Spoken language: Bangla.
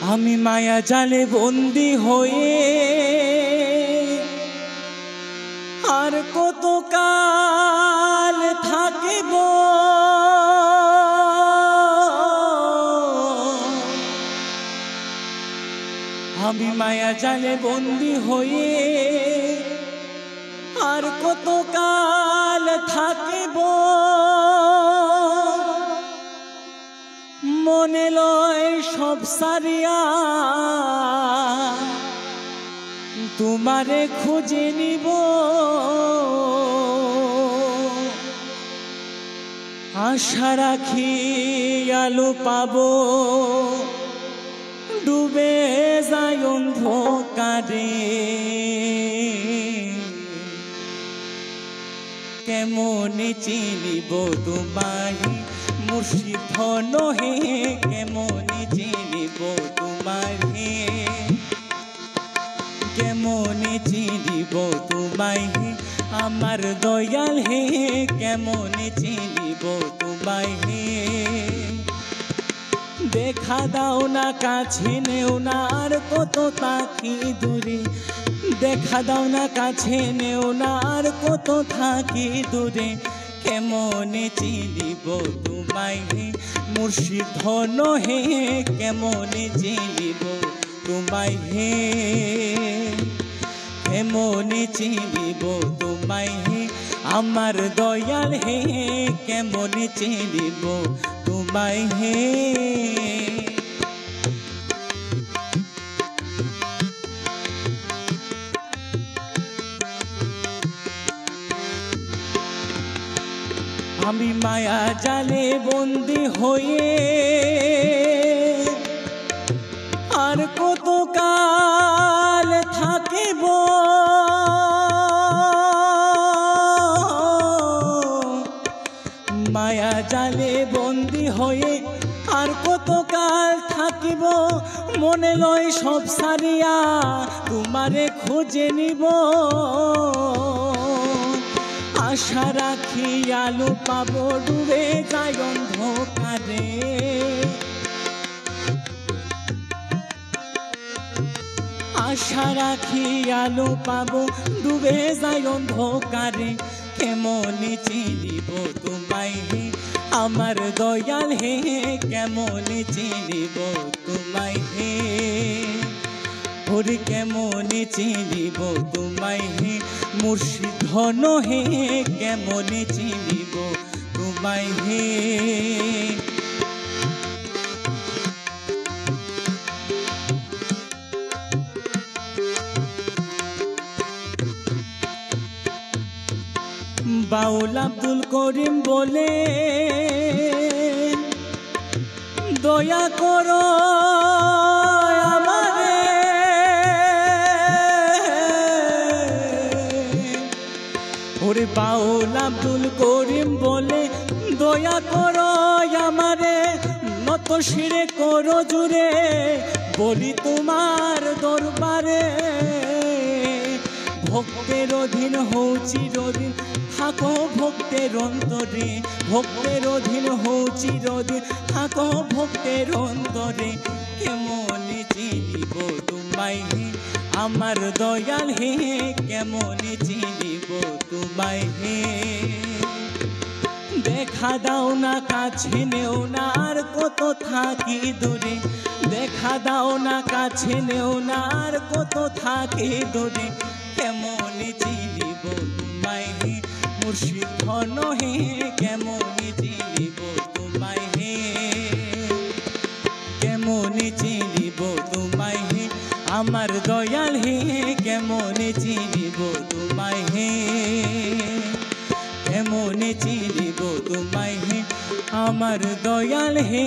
আমি মায়া জালে বন্দি হয়ে আর কত কাল থাকিব আমি মায়া জালে বন্দি হয়ে আর কত কাল থাকিব মনে লয় সব সারিয়া তোমারে খুঁজে নিব আশা রাখি আলো পাবো ডুবে যায় অন্ধকারে কেমনে চিনিব তোমায় মুর্শিদ নহে কেমনে চিনিব তোমায় কেমনে চিনিব তোমায় আমার দয়াল হে কেমনে চিনিব তোমায় দেখা দাও না কাছে নেও না আর কত থাকি দূরে দেখা দাও না কাছে নেও না আর কত থাকি দূরে কেমনে চিনিব তোমায় মুর্শিদ নহে কেমনে চিনিব তোমায় কেমনে চিনিব তোমায় আমার দয়াল হে কেমনে চিনিব তোমায় আমি মায়া জালে বন্দি হয়ে আর কত কাল থাকিব মায়া জালে বন্দি হয়ে আর কত কাল থাকিব মনে লয় সব সারিয়া তোমারে খুঁজে নিব আশা রাখি আলো পাবো ডুবে যায় অন্ধকারে আশা রাখি আলো পাবো ডুবে যায় অন্ধকারে কেমনে চিনিব তোমায় আমার দয়াল হে কেমনে চিনিব তোমায় ওরে কেমনে চিনিব তোমায় মুর্শিদ নহে কেমনে চিনিব তোমায় বাউল আব্দুল করিম বলে দয়া করো আমারে ওরে বাউল আব্দুল করিম বলে দয়া করো আমারে নত শিরে করো জুড়ে বলি তোমার দরবারে ভক্তের অধীন হও চিরদিন থাকো ভক্তের অন্তরে ভক্তের অধীন হও চিরদিন থাকো ভক্তের অন্তরে কেমনে চিনিব তোমায় আমার দয়াল হে কেমনে চিনিব তোমায় দেখা দাও না কাছে নেও না আর কত থাকি দূরে দেখা দাও না কাছে নেও না আর কত থাকি দূরে কেমনে চিনিব তোমায় মুর্শিদ নহে কেমনে চিনিব তোমায় কেমনে চিনিব তোমায় আমার দয়াল হে কেমনে চিনিব তোমায় কেমনে চিনিব তোমায় আমার দয়াল হে